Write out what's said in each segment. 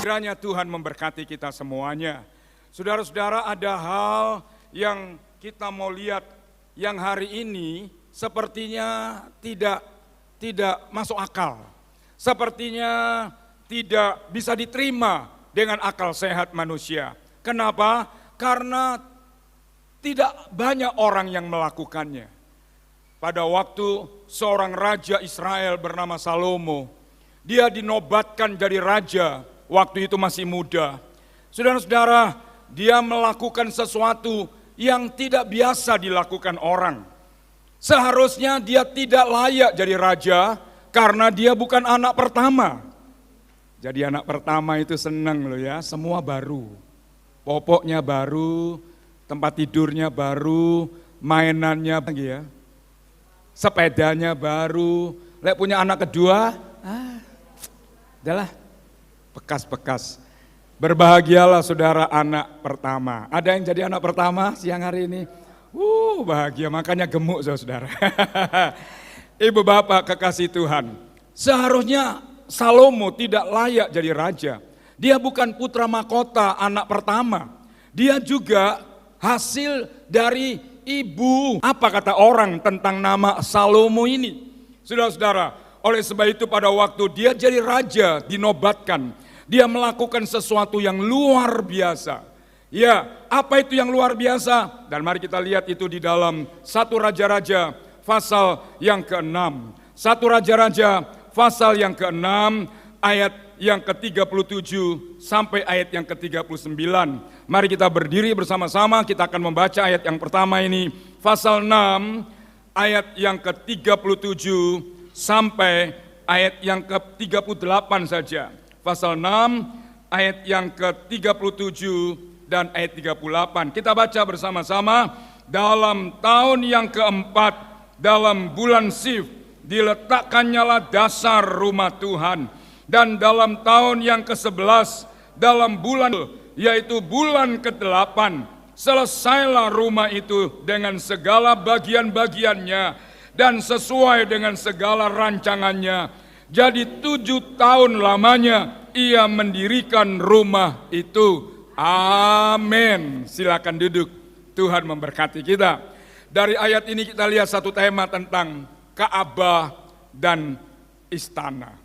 Kiranya Tuhan memberkati kita semuanya. Saudara-saudara, ada hal yang kita mau lihat yang hari ini sepertinya tidak masuk akal. Sepertinya tidak bisa diterima dengan akal sehat manusia. Kenapa? Karena tidak banyak orang yang melakukannya. Pada waktu seorang raja Israel bernama Salomo, dia dinobatkan jadi raja, waktu itu masih muda. Saudara-saudara, dia melakukan sesuatu yang tidak biasa dilakukan orang. Seharusnya dia tidak layak jadi raja karena dia bukan anak pertama. Jadi anak pertama itu senang loh ya, semua baru. Popoknya baru, tempat tidurnya baru, mainannya ya. Sepedanya baru. Lek punya anak kedua, adalah bekas-bekas. Berbahagialah saudara anak pertama. Ada yang jadi anak pertama siang hari ini? Bahagia, makanya gemuk saudara. Ibu bapak kekasih Tuhan, seharusnya Salomo tidak layak jadi raja. Dia bukan putra mahkota anak pertama. Dia juga hasil dari ibu. Apa kata orang tentang nama Salomo ini? Saudara-saudara, oleh sebab itu pada waktu dia jadi raja dinobatkan, dia melakukan sesuatu yang luar biasa. Ya, apa itu yang luar biasa? Dan mari kita lihat itu di dalam 1 Raja-Raja pasal yang ke-6. 1 Raja-Raja pasal yang ke-6 ayat yang ke-37 sampai ayat yang ke-39. Mari kita berdiri bersama-sama, kita akan membaca ayat yang pertama ini. Pasal 6 ayat yang ke-37 sampai ayat yang ke-38 saja. Pasal 6 ayat yang ke-37 dan ayat 38. Kita baca bersama-sama. Dalam tahun yang keempat, dalam bulan Sif, diletakkannya dasar rumah Tuhan. Dan dalam tahun yang ke-11, dalam bulan, yaitu bulan ke-8, selesailah rumah itu dengan segala bagian-bagiannya dan sesuai dengan segala rancangannya. Jadi 7 tahun lamanya ia mendirikan rumah itu. Amin. Silakan duduk. Tuhan memberkati kita. Dari ayat ini kita lihat satu tema tentang Ka'bah dan istana.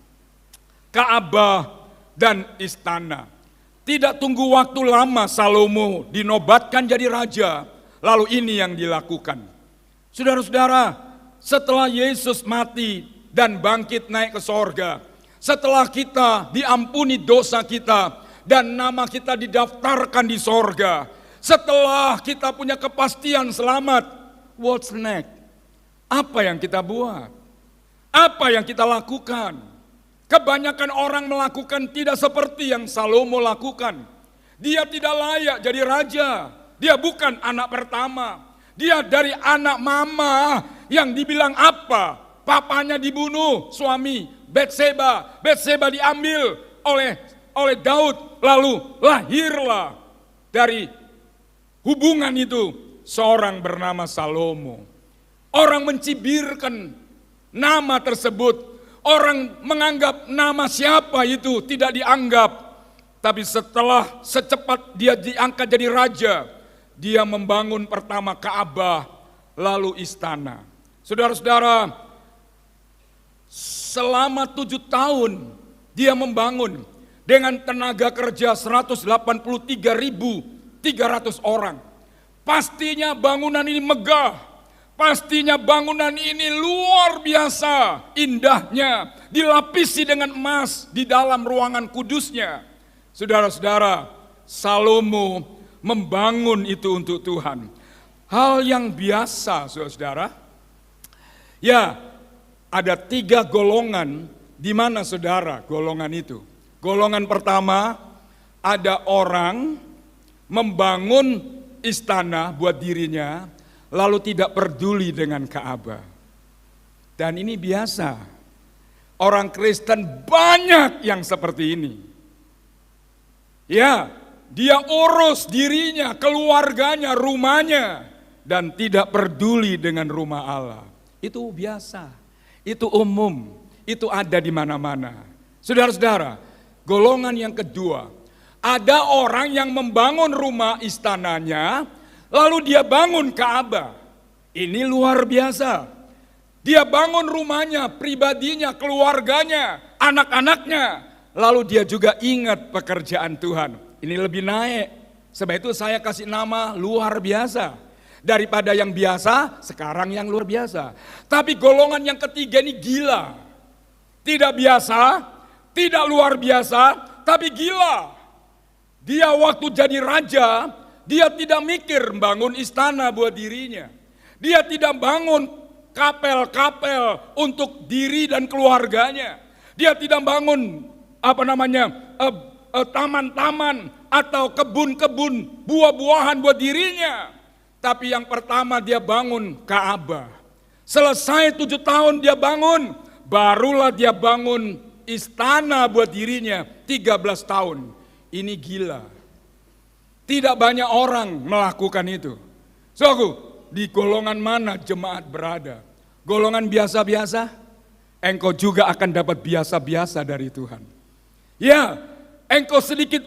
Ka'bah dan istana. Tidak tunggu waktu lama Salomo dinobatkan jadi raja, lalu ini yang dilakukan. Saudara-saudara, setelah Yesus mati dan bangkit naik ke sorga, setelah kita diampuni dosa kita dan nama kita didaftarkan di sorga, setelah kita punya kepastian selamat, what's next? Apa yang kita buat? Apa yang kita lakukan? Kebanyakan orang melakukan tidak seperti yang Salomo lakukan. Dia tidak layak jadi raja. Dia bukan anak pertama. Dia dari anak mama yang dibilang apa? Papanya dibunuh, suami Betseba. Betseba diambil oleh Daud. Lalu lahirlah dari hubungan itu seorang bernama Salomo. Orang mencibirkan nama tersebut. Orang menganggap nama siapa itu tidak dianggap. Tapi setelah secepat dia diangkat jadi raja, dia membangun pertama Ka'bah, lalu istana. Saudara-saudara, selama 7 tahun dia membangun dengan tenaga kerja 183.300 orang. Pastinya bangunan ini megah. Pastinya bangunan ini luar biasa indahnya, dilapisi dengan emas di dalam ruangan kudusnya. Saudara-saudara, Salomo membangun itu untuk Tuhan. Hal yang biasa, saudara-saudara. Ya, ada 3 golongan di mana saudara golongan itu. Golongan pertama, ada orang membangun istana buat dirinya, lalu tidak peduli dengan Ka'bah. Dan ini biasa. Orang Kristen banyak yang seperti ini. Ya, dia urus dirinya, keluarganya, rumahnya, dan tidak peduli dengan rumah Allah. Itu biasa, itu umum, itu ada di mana-mana. Saudara-saudara, Golongan yang kedua, ada orang yang membangun rumah istananya, lalu dia bangun Ka'bah. Ini luar biasa. Dia bangun rumahnya, pribadinya, keluarganya, anak-anaknya. Lalu dia juga ingat pekerjaan Tuhan. Ini lebih naik. Sebab itu saya kasih nama luar biasa. Daripada yang biasa, sekarang yang luar biasa. Tapi golongan yang ketiga ini gila. Tidak biasa, tidak luar biasa, tapi gila. Dia waktu jadi raja, dia tidak mikir bangun istana buat dirinya. Dia tidak bangun kapel-kapel untuk diri dan keluarganya. Dia tidak bangun taman-taman atau kebun-kebun buah-buahan buat dirinya. Tapi yang pertama dia bangun Ka'bah. Selesai 7 tahun dia bangun, barulah dia bangun istana buat dirinya 13 tahun. Ini gila. Tidak banyak orang melakukan itu. Saudaraku, di golongan mana jemaat berada? Golongan biasa-biasa? Engkau juga akan dapat biasa-biasa dari Tuhan. Ya, engkau sedikit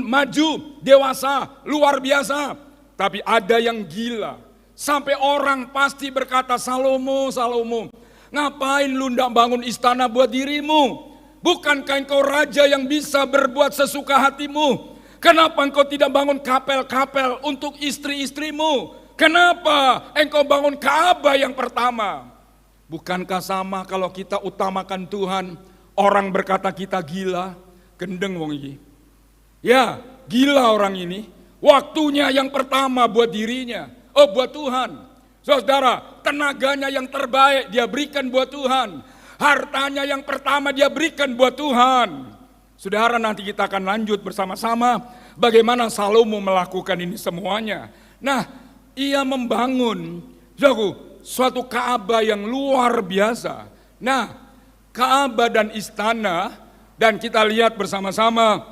maju, dewasa, luar biasa. Tapi ada yang gila. Sampai orang pasti berkata, Salomo, Salomo, ngapain lu ndak bangun istana buat dirimu? Bukankah engkau raja yang bisa berbuat sesuka hatimu? Kenapa engkau tidak bangun kapel-kapel untuk istri-istrimu? Kenapa engkau bangun Ka'bah yang pertama? Bukankah sama kalau kita utamakan Tuhan, orang berkata kita gila, gendeng wong ini. Ya, gila orang ini. Waktunya yang pertama buat dirinya, buat Tuhan. Saudara, tenaganya yang terbaik dia berikan buat Tuhan. Hartanya yang pertama dia berikan buat Tuhan. Saudara, nanti kita akan lanjut bersama-sama bagaimana Salomo melakukan ini semuanya. Nah, ia membangun suatu Ka'bah yang luar biasa. Nah, Ka'bah dan istana, dan kita lihat bersama-sama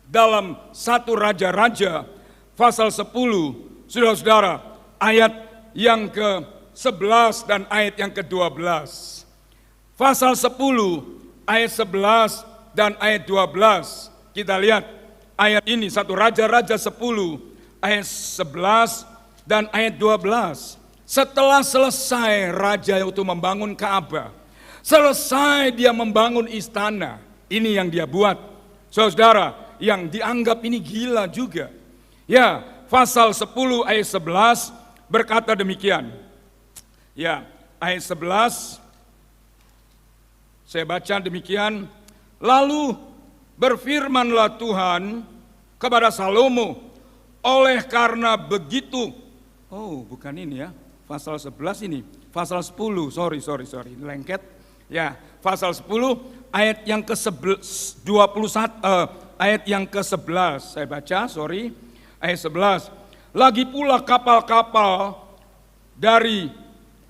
dalam 1 Raja-Raja pasal 10, saudara-saudara, ayat yang ke-11 dan ayat yang ke-12. Pasal 10 ayat 11 dan ayat 12. Kita lihat ayat ini, 1 Raja-Raja 10 ayat 11 dan ayat 12. Setelah selesai raja itu membangun Ka'bah, selesai dia membangun istana, ini yang dia buat. Saudara, yang dianggap ini gila juga. Ya, pasal 10 ayat 11 berkata demikian. Ya, ayat 11 saya baca demikian. Lalu berfirmanlah Tuhan kepada Salomo, oleh karena begitu, bukan ini ya, pasal 11 ini, pasal 10, sorry, lengket. Ya, pasal 10 ayat yang ke-21, ayat yang ke-11, saya baca, ayat 11. Lagi pula kapal-kapal dari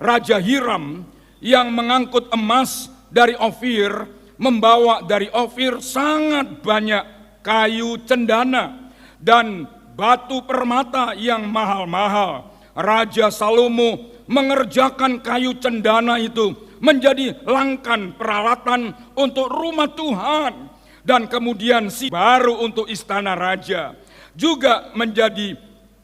Raja Hiram yang mengangkut emas dari Ofir, membawa dari Ofir sangat banyak kayu cendana dan batu permata yang mahal-mahal. Raja Salomo mengerjakan kayu cendana itu menjadi langkan peralatan untuk rumah Tuhan, dan kemudian baru untuk istana raja. Juga menjadi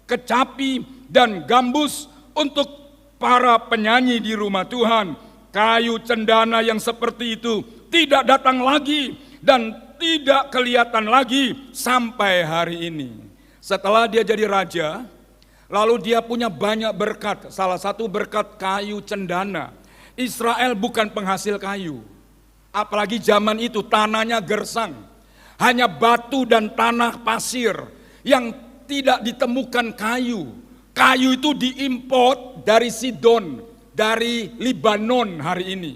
kecapi dan gambus untuk para penyanyi di rumah Tuhan. Kayu cendana yang seperti itu tidak datang lagi dan tidak kelihatan lagi sampai hari ini. Setelah dia jadi raja, lalu dia punya banyak berkat. Salah satu berkat kayu cendana. Israel bukan penghasil kayu. Apalagi zaman itu tanahnya gersang. Hanya batu dan tanah pasir yang tidak ditemukan kayu. Kayu itu diimport dari Sidon, dari Libanon hari ini.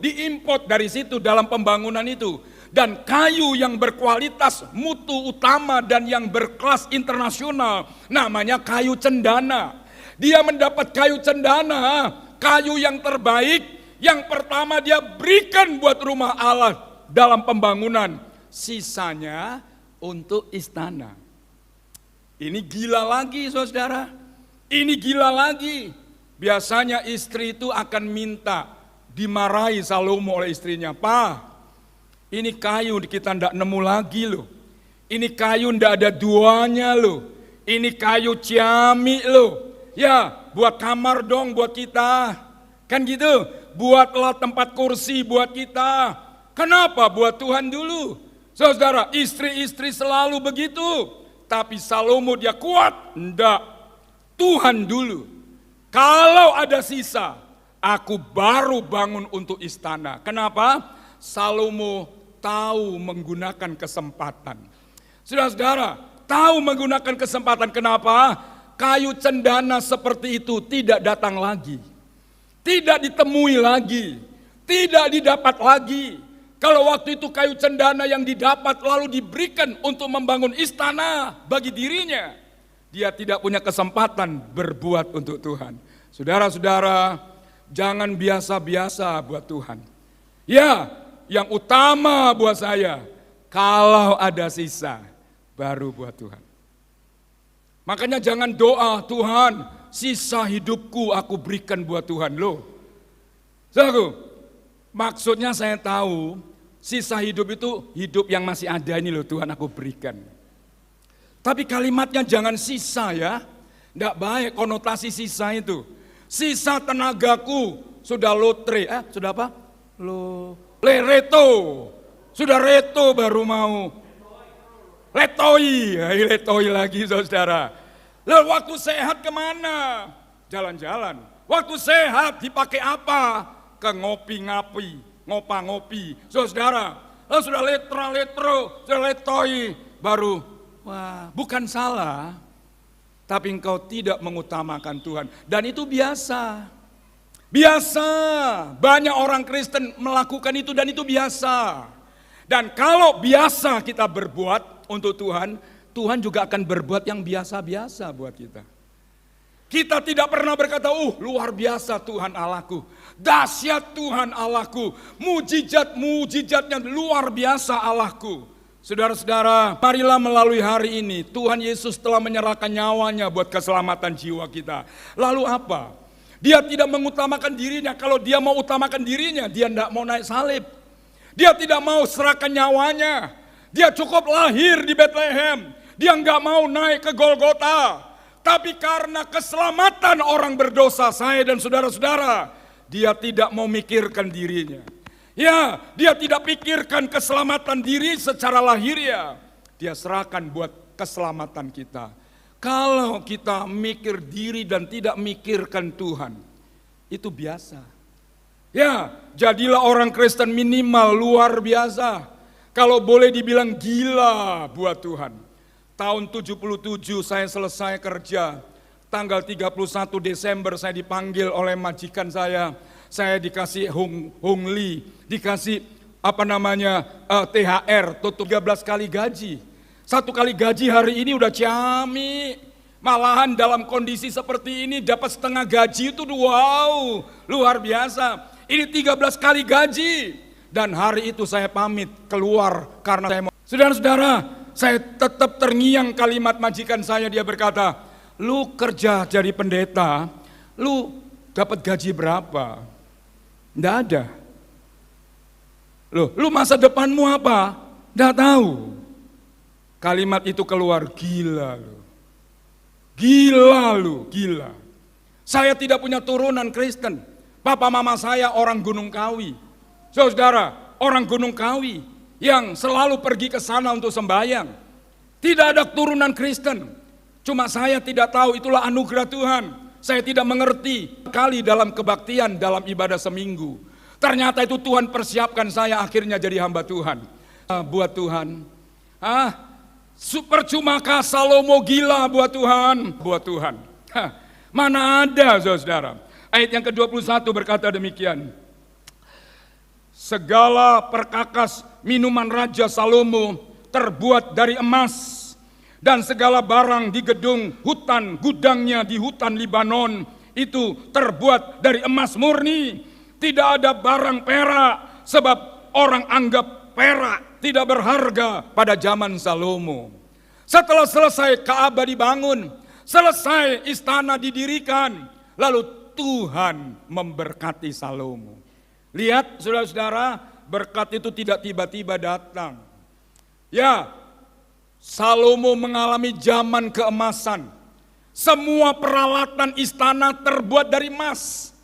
Diimport dari situ dalam pembangunan itu. Dan kayu yang berkualitas, mutu utama dan yang berkelas internasional, namanya kayu cendana. Dia mendapat kayu cendana, kayu yang terbaik, yang pertama dia berikan buat rumah Allah dalam pembangunan. Sisanya untuk istana. Ini gila lagi, saudara. Ini gila lagi. Biasanya istri itu akan minta dimarahi Salomo oleh istrinya. Pak, Ini kayu kita ndak nemu lagi loh. Ini kayu ndak ada duanya loh. Ini kayu ciamik loh. Ya, buat kamar dong buat kita. Kan gitu. Buatlah tempat kursi buat kita. Kenapa buat Tuhan dulu? Saudara, istri-istri selalu begitu. Tapi Salomo dia kuat. Enggak. Tuhan dulu. Kalau ada sisa, aku baru bangun untuk istana. Kenapa? Salomo tahu menggunakan kesempatan. Saudara-saudara, tahu menggunakan kesempatan. Kenapa? Kayu cendana seperti itu tidak datang lagi. Tidak ditemui lagi. Tidak didapat lagi. Kalau waktu itu kayu cendana yang didapat lalu diberikan untuk membangun istana bagi dirinya, dia tidak punya kesempatan berbuat untuk Tuhan. Saudara-saudara, jangan biasa-biasa buat Tuhan. Ya, yang utama buat saya, kalau ada sisa, baru buat Tuhan. Makanya jangan doa, Tuhan, sisa hidupku aku berikan buat Tuhan. Loh, saudaraku, maksudnya saya tahu, sisa hidup itu hidup yang masih ada ini loh Tuhan aku berikan. Tapi kalimatnya jangan sisa ya, tidak baik konotasi sisa itu. Sisa tenagaku sudah lotre, sudah apa? Reto, sudah reto baru mau. Letoi lagi saudara. Lalu waktu sehat kemana? Jalan-jalan. Waktu sehat dipakai apa? Ke ngopi-ngapi, ngopi. Saudara, lalu sudah letro, sudah letoi, baru, wah bukan salah. Tapi engkau tidak mengutamakan Tuhan. Dan itu biasa. Biasa, banyak orang Kristen melakukan itu dan itu biasa. Dan kalau biasa kita berbuat untuk Tuhan, Tuhan juga akan berbuat yang biasa-biasa buat kita. Kita tidak pernah berkata, luar biasa Tuhan Allahku, dahsyat Tuhan Allahku, mujizat-mujizatnya luar biasa Allahku. Saudara-saudara, marilah melalui hari ini, Tuhan Yesus telah menyerahkan nyawanya buat keselamatan jiwa kita. Lalu apa? Dia tidak mengutamakan dirinya. Kalau dia mau utamakan dirinya, dia tidak mau naik salib. Dia tidak mau serahkan nyawanya. Dia cukup lahir di Bethlehem. Dia nggak mau naik ke Golgota. Tapi karena keselamatan orang berdosa, saya dan saudara-saudara, dia tidak mau mikirkan dirinya. Ya, dia tidak pikirkan keselamatan diri secara lahiriah. Dia serahkan buat keselamatan kita. Kalau kita mikir diri dan tidak mikirkan Tuhan, itu biasa. Ya, jadilah orang Kristen minimal luar biasa. Kalau boleh dibilang gila buat Tuhan. Tahun 77 saya selesai kerja. Tanggal 31 Desember saya dipanggil oleh majikan saya. Saya dikasih hongli, dikasih THR, tutup 13 kali gaji. 1 kali gaji hari ini udah ciami. Malahan dalam kondisi seperti ini dapat setengah gaji itu wow, luar biasa. Ini 13 kali gaji. Dan hari itu saya pamit keluar karena saya mau. Saudara-saudara, saya tetap terngiang kalimat majikan saya, dia berkata, lu kerja jadi pendeta, lu dapat gaji berapa? Nggak ada. Lu masa depanmu apa? Nggak tahu. Kalimat itu keluar, gila lu. Saya tidak punya turunan Kristen. Papa mama saya orang Gunung Kawi. Saudara, orang Gunung Kawi yang selalu pergi ke sana untuk sembahyang. Tidak ada turunan Kristen. Cuma saya tidak tahu, itulah anugerah Tuhan. Saya tidak mengerti kali dalam kebaktian dalam ibadah seminggu. Ternyata itu Tuhan persiapkan saya akhirnya jadi hamba Tuhan. Buat Tuhan. Percumakah Salomo gila buat Tuhan? Buat Tuhan. Mana ada saudara. Ayat yang ke-21 berkata demikian. Segala perkakas minuman Raja Salomo terbuat dari emas. Dan segala barang di gedung hutan, gudangnya di hutan Libanon itu terbuat dari emas murni. Tidak ada barang perak, sebab orang anggap perak tidak berharga pada zaman Salomo. Setelah selesai Ka'bah dibangun, selesai istana didirikan, lalu Tuhan memberkati Salomo. Lihat saudara-saudara, berkat itu tidak tiba-tiba datang. Ya, Salomo mengalami zaman keemasan. Semua peralatan istana terbuat dari emas.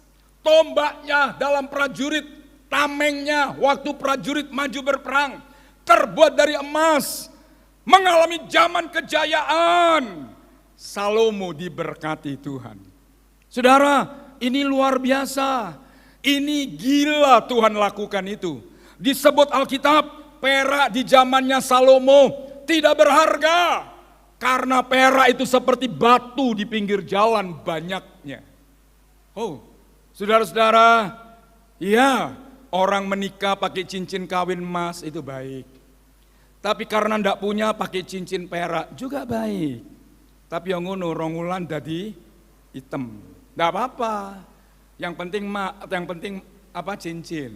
Tombaknya dalam prajurit, tamengnya waktu prajurit maju berperang terbuat dari emas. Mengalami zaman kejayaan. Salomo diberkati Tuhan. Saudara, ini luar biasa. Ini gila Tuhan lakukan itu. Disebut Alkitab, perak di zamannya Salomo tidak berharga. Karena perak itu seperti batu di pinggir jalan banyaknya. Oh, saudara-saudara, ya orang menikah pakai cincin kawin emas itu baik. Tapi karena ndak punya pakai cincin perak juga baik. Tapi yang ngono rongulan dadi hitam. Ndak apa-apa. Yang penting cincin.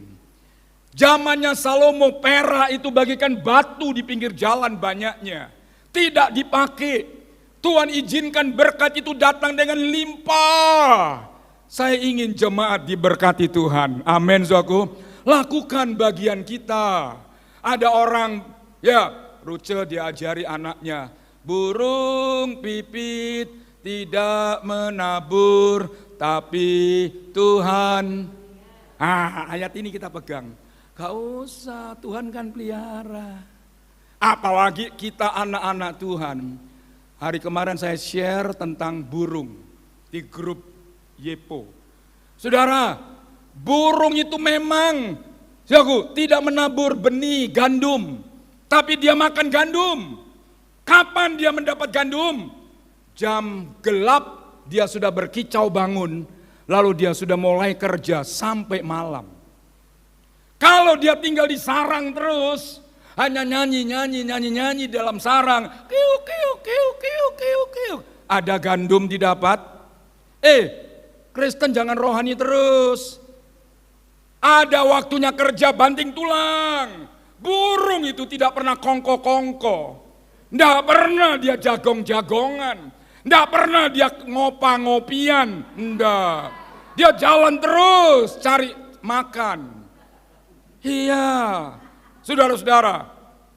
Zamannya Salomo perak itu bagikan batu di pinggir jalan banyaknya. Tidak dipakai. Tuhan izinkan berkat itu datang dengan limpah. Saya ingin jemaat diberkati Tuhan. Amin, saudaraku. Lakukan bagian kita. Ada orang, ya, Ruce diajari anaknya. Burung pipit tidak menabur, tapi Tuhan. Ayat ini kita pegang. Gak usah, Tuhan kan pelihara. Apalagi kita anak-anak Tuhan. Hari kemarin saya share tentang burung di grup Yepo. Saudara, burung itu memang tidak menabur benih gandum, tapi dia makan gandum. Kapan dia mendapat gandum? Jam gelap dia sudah berkicau bangun, lalu dia sudah mulai kerja sampai malam. Kalau dia tinggal di sarang terus, hanya nyanyi dalam sarang. Kiu, kiu, kiu, kiu, kiu, kiu. Ada gandum didapat. Kristen jangan rohani terus. Ada waktunya kerja banting tulang. Burung itu tidak pernah kongko-kongko. Tidak pernah dia jagong-jagongan. Tidak pernah dia ngopa-ngopian. Tidak. Dia jalan terus cari makan. Iya. Saudara-saudara,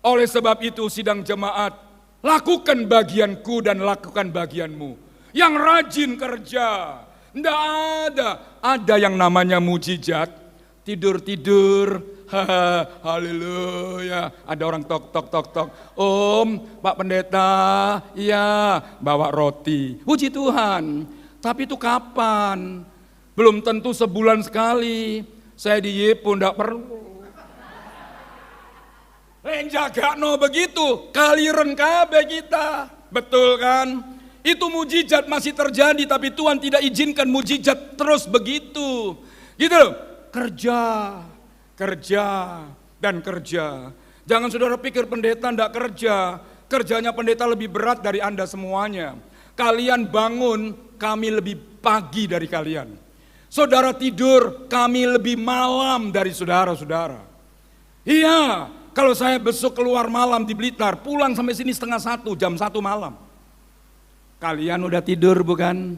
oleh sebab itu sidang jemaat, lakukan bagianku dan lakukan bagianmu. Yang rajin kerja, tidak ada yang namanya mujizat, tidur-tidur, haleluya. Ada orang tok. Om, Pak Pendeta, iya, bawa roti. Puji Tuhan, tapi itu kapan? Belum tentu sebulan sekali. Saya di Yepo tidak perlu. Jaga no begitu, kaliren kabe kita, betul kan? Itu mujizat masih terjadi, tapi Tuhan tidak izinkan mujizat terus begitu, gitu. Kerja, dan kerja. Jangan saudara pikir pendeta tidak kerja, kerjanya pendeta lebih berat dari Anda semuanya. Kalian bangun, kami lebih pagi dari kalian. Saudara tidur, kami lebih malam dari saudara-saudara. Iya. Kalau saya besok keluar malam di Blitar, pulang sampai sini 12:30, jam 1 malam. Kalian udah tidur bukan?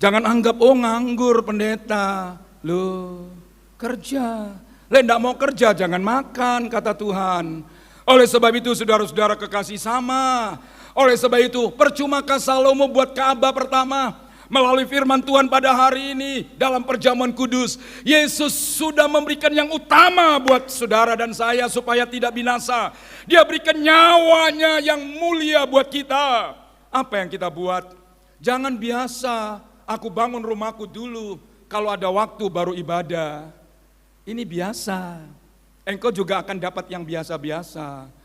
Jangan anggap, nganggur pendeta. Loh, kerja. Enggak mau kerja, jangan makan, kata Tuhan. Oleh sebab itu saudara-saudara kekasih sama. Oleh sebab itu percumakah Salomo buat Ka'bah pertama? Melalui firman Tuhan pada hari ini dalam perjamuan kudus, Yesus sudah memberikan yang utama buat saudara dan saya supaya tidak binasa. Dia berikan nyawanya yang mulia buat kita. Apa yang kita buat? Jangan biasa, aku bangun rumahku dulu, kalau ada waktu baru ibadah. Ini biasa. Engkau juga akan dapat yang biasa-biasa.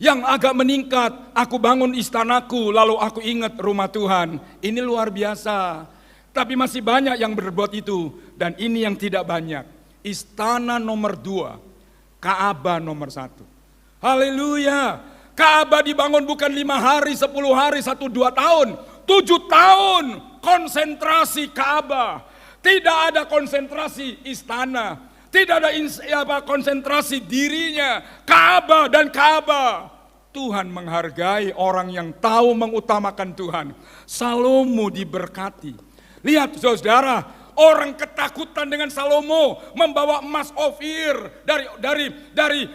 Yang agak meningkat, aku bangun istanaku, lalu aku ingat rumah Tuhan. Ini luar biasa. Tapi masih banyak yang berbuat itu. Dan ini yang tidak banyak. Istana nomor 2, Ka'bah nomor 1. Haleluya. Ka'bah dibangun bukan 5 hari, 10 hari, 1-2 tahun. 7 tahun konsentrasi Ka'bah. Tidak ada konsentrasi istana. Tidak ada konsentrasi dirinya, Ka'bah dan Ka'bah. Tuhan menghargai orang yang tahu mengutamakan Tuhan. Salomo diberkati. Lihat saudara, Orang ketakutan dengan Salomo membawa emas Ofir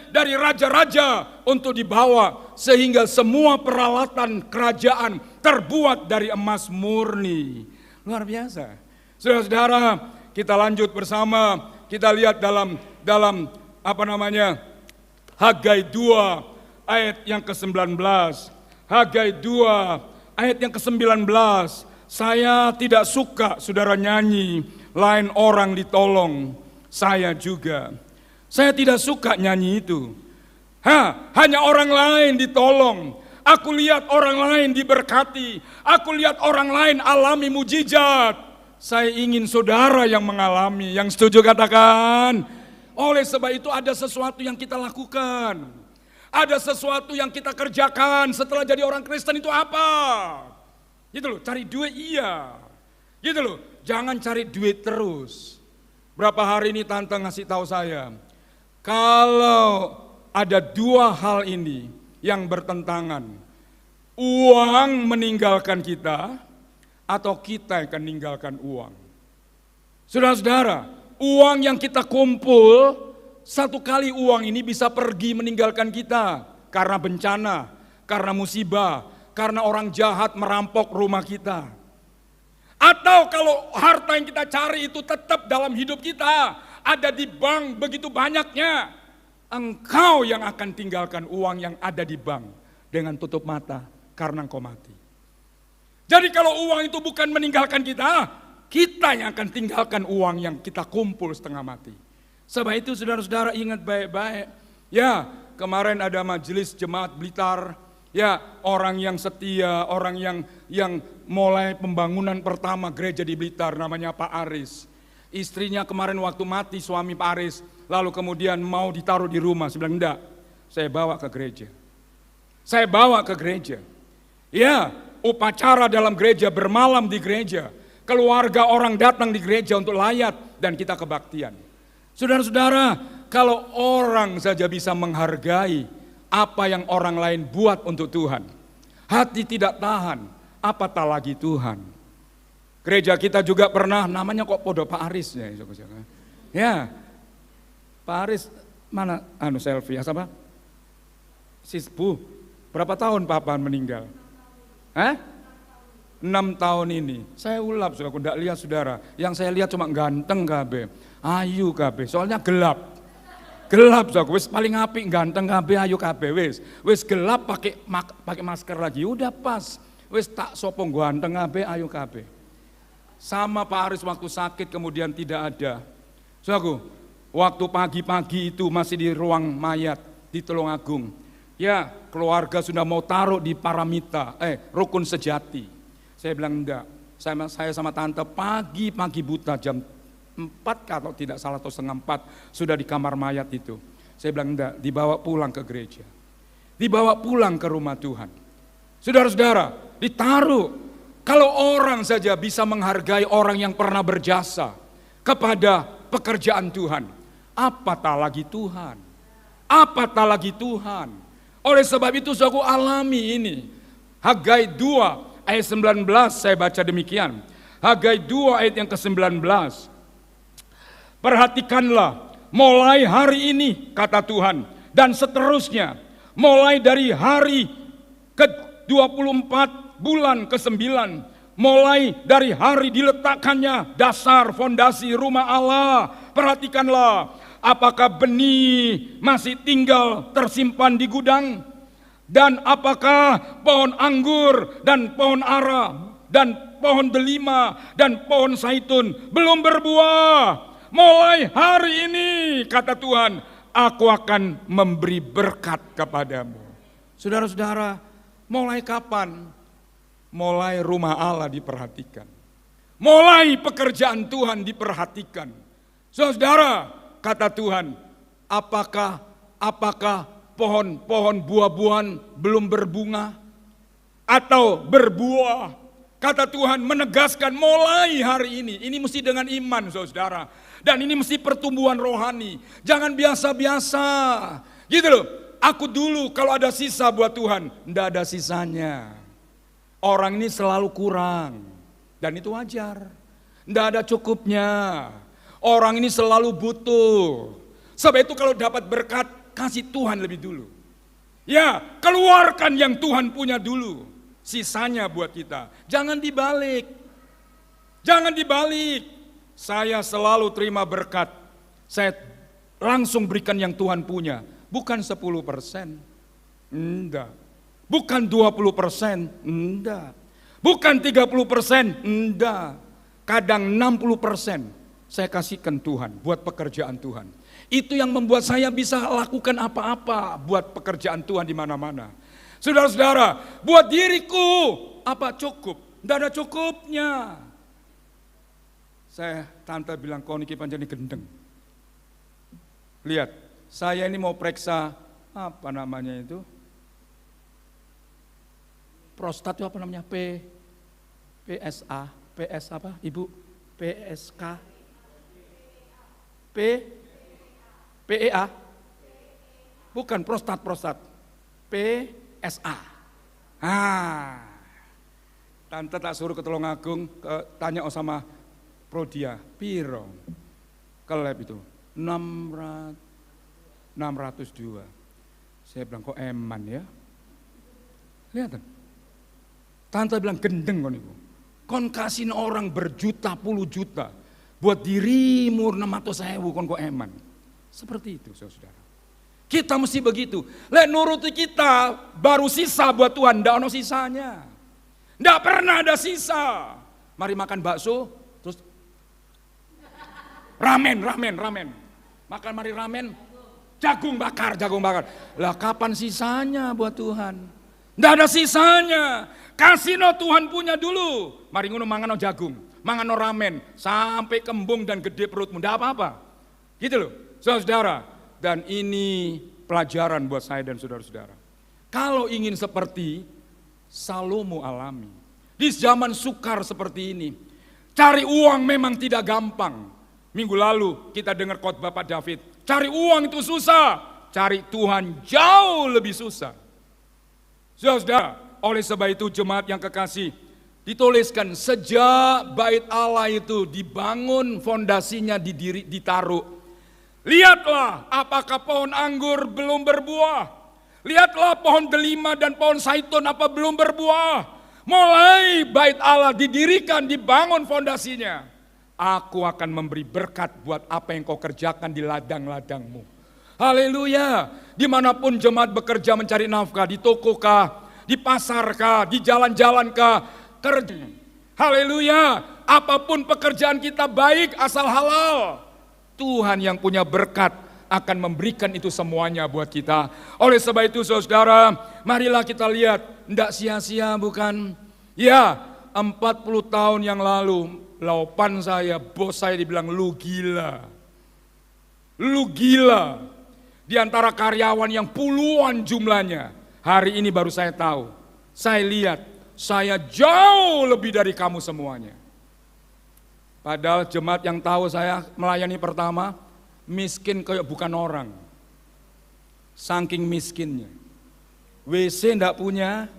dari raja-raja untuk dibawa, sehingga semua peralatan kerajaan terbuat dari emas murni. Luar biasa. Saudara-saudara, kita lanjut bersama, kita lihat dalam Hagai 2 ayat yang ke-19. Hagai 2 ayat yang ke-19. Saya tidak suka saudara nyanyi, lain orang ditolong, saya juga. Saya tidak suka nyanyi itu. Hanya orang lain ditolong. Aku lihat orang lain diberkati. Aku lihat orang lain alami mujizat. Saya ingin saudara yang mengalami. Yang setuju katakan. Oleh sebab itu ada sesuatu yang kita lakukan. Ada sesuatu yang kita kerjakan setelah jadi orang Kristen itu apa? Gitu loh, cari duit iya. Gitu loh, jangan cari duit terus. Berapa hari ini tante ngasih tahu saya, kalau ada dua hal ini yang bertentangan, uang meninggalkan kita atau kita yang akan meninggalkan uang. Saudara-saudara, uang yang kita kumpul, satu kali uang ini bisa pergi meninggalkan kita karena bencana, karena musibah, karena orang jahat merampok rumah kita. Atau kalau harta yang kita cari itu tetap dalam hidup kita, ada di bank begitu banyaknya, engkau yang akan tinggalkan uang yang ada di bank dengan tutup mata karena engkau mati. Jadi kalau uang itu bukan meninggalkan kita yang akan tinggalkan uang yang kita kumpul setengah mati. Sebab itu saudara-saudara ingat baik-baik. Ya, kemarin ada majelis jemaat Blitar. Ya, orang yang setia, orang yang mulai pembangunan pertama gereja di Blitar, namanya Pak Aris. Istrinya kemarin waktu mati, suami Pak Aris, lalu kemudian mau ditaruh di rumah. Saya bilang, enggak, saya bawa ke gereja. Saya bawa ke gereja. Ya, upacara dalam gereja, bermalam di gereja. Keluarga orang datang di gereja untuk layat dan kita kebaktian. Saudara-saudara, kalau orang saja bisa menghargai apa yang orang lain buat untuk Tuhan, hati tidak tahan, apatah lagi Tuhan. Gereja kita juga pernah, namanya kok podo Pak Aris ya, ya Pak Aris mana selfie ya sama Sisbu, berapa tahun Papa meninggal? 6 tahun ini. Saya ulap, aku tidak lihat saudara. Yang saya lihat cuma ganteng KB, ayu KB, soalnya gelap. Gelap saku, wis paling apik ganteng KB, ayu KB, wis gelap pakai masker lagi, udah pas. Wis tak sopong ganteng KB, ayu KB. Sama Pak Aris waktu sakit kemudian tidak ada. Saudaraku, waktu pagi-pagi itu masih di ruang mayat di Tulungagung. Ya, keluarga sudah mau taruh di Paramita, Rukun Sejati. Saya bilang enggak. Saya sama tante pagi-pagi buta jam 4 kalau tidak salah atau setengah 4 sudah di kamar mayat itu. Saya bilang enggak, dibawa pulang ke gereja. Dibawa pulang ke rumah Tuhan. Saudara-saudara, ditaruh. Kalau orang saja bisa menghargai orang yang pernah berjasa kepada pekerjaan Tuhan, apatah lagi Tuhan. Apatah lagi Tuhan. Oleh sebab itu aku alami ini. Hagai 2 ayat 19 saya baca demikian. Hagai 2 ayat yang ke-19. Perhatikanlah, mulai hari ini, kata Tuhan, dan seterusnya, mulai dari hari ke-24 bulan ke-9, mulai dari hari diletakkannya dasar fondasi rumah Allah, perhatikanlah, apakah benih masih tinggal tersimpan di gudang, dan apakah pohon anggur dan pohon ara dan pohon delima dan pohon zaitun belum berbuah. Mulai hari ini, kata Tuhan, aku akan memberi berkat kepadamu. Saudara-saudara, mulai kapan? Mulai rumah Allah diperhatikan. Mulai pekerjaan Tuhan diperhatikan. Saudara, kata Tuhan, apakah pohon-pohon buah-buahan belum berbunga atau berbuah? Kata Tuhan menegaskan mulai hari ini mesti dengan iman saudara. Dan ini mesti pertumbuhan rohani. Jangan biasa-biasa. Gitu loh, aku dulu kalau ada sisa buat Tuhan, enggak ada sisanya. Orang ini selalu kurang. Dan itu wajar. Tidak ada cukupnya. Orang ini selalu butuh. Sebab itu kalau dapat berkat, kasih Tuhan lebih dulu. Ya, keluarkan yang Tuhan punya dulu. Sisanya buat kita. Jangan dibalik. Jangan dibalik. Saya selalu terima berkat. Saya langsung berikan yang Tuhan punya. Bukan 10%. Enggak. Bukan 20%. Enggak. Bukan 30%. Enggak. Kadang 60% saya kasihkan Tuhan buat pekerjaan Tuhan. Itu yang membuat saya bisa lakukan apa-apa buat pekerjaan Tuhan di mana-mana. Saudara-saudara, buat diriku apa cukup? Tidak ada cukupnya. Tante bilang, kau niki panjang gendeng. Lihat, saya ini mau periksa apa namanya itu? Prostat itu apa namanya? PSA, PS apa? Ibu? PSK? PEA? Bukan prostat. PSA. Tante tak suruh ke Tulungagung, tanya sama Prodia, piro ke lab itu? 602. Saya bilang, kok eman ya? Lihat. Tante bilang, gendeng kon itu. Kon kasihin orang berjuta puluh juta. Buat dirimu 600.000 kon kok eman. Seperti itu saudara. Kita mesti begitu. Nuruti kita baru sisa buat Tuhan. Tidak ada sisanya. Tidak pernah ada sisa. Mari makan bakso. Terus ramen. Makan mari ramen. Jagung bakar. Lah kapan sisanya buat Tuhan? Tidak ada sisanya. Kasih no Tuhan punya dulu. Mari ngono mangan no jagung. Mangan no ramen. Sampai kembung dan gede perutmu. Tidak apa-apa. Gitu loh. Saudara, dan ini pelajaran buat saya dan saudara-saudara. Kalau ingin seperti Salomo alami, di zaman sukar seperti ini, cari uang memang tidak gampang. Minggu lalu kita dengar khotbah Pak David, cari uang itu susah, cari Tuhan jauh lebih susah. Saudara, oleh sebab itu jemaat yang kekasih, dituliskan sejak bait Allah itu dibangun, fondasinya ditaruh. Lihatlah apakah pohon anggur belum berbuah. Lihatlah pohon delima dan pohon zaitun apa belum berbuah. Mulai bait Allah didirikan, dibangun fondasinya. Aku akan memberi berkat buat apa yang kau kerjakan di ladang-ladangmu. Haleluya. Dimanapun jemaat bekerja mencari nafkah, di toko kah, di pasar kah, di jalan-jalan kah, kerja. Haleluya. Apapun pekerjaan kita baik asal halal. Tuhan yang punya berkat akan memberikan itu semuanya buat kita. Oleh sebab itu saudara, marilah kita lihat, tidak sia-sia bukan? Ya, 40 tahun yang lalu, laupan saya, bos saya dibilang lu gila. Lu gila. Di antara karyawan yang puluhan jumlahnya, hari ini baru saya tahu. Saya lihat, saya jauh lebih dari kamu semuanya. Padahal jemaat yang tahu saya melayani pertama, miskin kayak bukan orang. Saking miskinnya. WC enggak punya.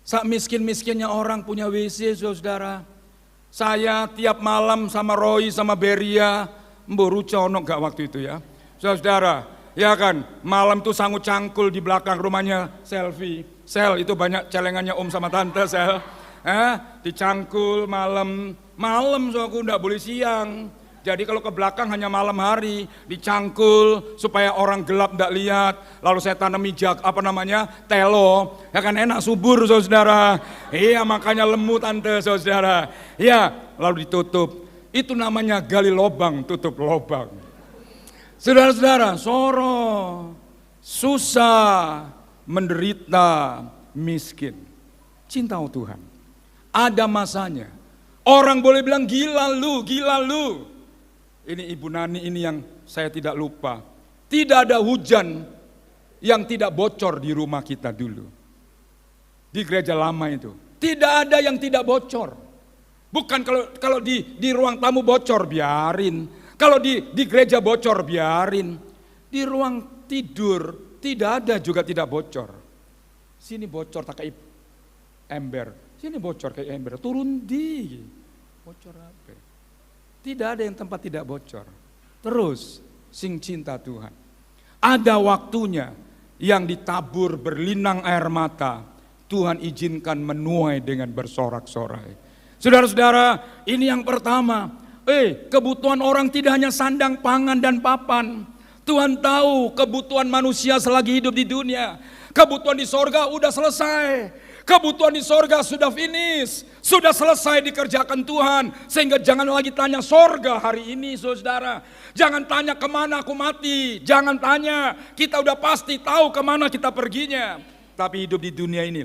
Sak miskin-miskinnya orang punya WC, saudara. Saya tiap malam sama Roy, sama Beria, mburu conok gak waktu itu ya. Saudara, ya kan, malam tuh sangut cangkul di belakang rumahnya Selfie. Sel, itu banyak celengannya om sama tante Sel. Dicangkul malam so aku enggak boleh siang. Jadi kalau ke belakang hanya malam hari, dicangkul supaya orang gelap enggak lihat. Lalu saya tanami telo, ya kan enak subur saudara. Iya makanya lemu tante saudara. Ya lalu ditutup. Itu namanya gali lobang, tutup lobang. Saudara-saudara, susah, menderita, miskin. Cinta Tuhan. Ada masanya. Orang boleh bilang gila lu. Ini Ibu Nani ini yang saya tidak lupa. Tidak ada hujan yang tidak bocor di rumah kita dulu. Di gereja lama itu. Tidak ada yang tidak bocor. Bukan kalau di ruang tamu bocor biarin. Kalau di gereja bocor biarin. Di ruang tidur tidak ada juga tidak bocor. Sini bocor tak kayak ember. Sini bocor kayak ember, turun di. Bocor apa? Tidak ada yang tempat tidak bocor. Terus, sing cinta Tuhan. Ada waktunya yang ditabur berlinang air mata. Tuhan izinkan menuai dengan bersorak-sorai. Saudara-saudara, ini yang pertama. Kebutuhan orang tidak hanya sandang, pangan, dan papan. Tuhan tahu kebutuhan manusia selagi hidup di dunia. Kebutuhan di sorga udah selesai. Kebutuhan di sorga sudah finish. Sudah selesai dikerjakan Tuhan. Sehingga jangan lagi tanya sorga hari ini saudara. Jangan tanya kemana aku mati. Jangan tanya, kita udah pasti tahu kemana kita perginya. Tapi hidup di dunia ini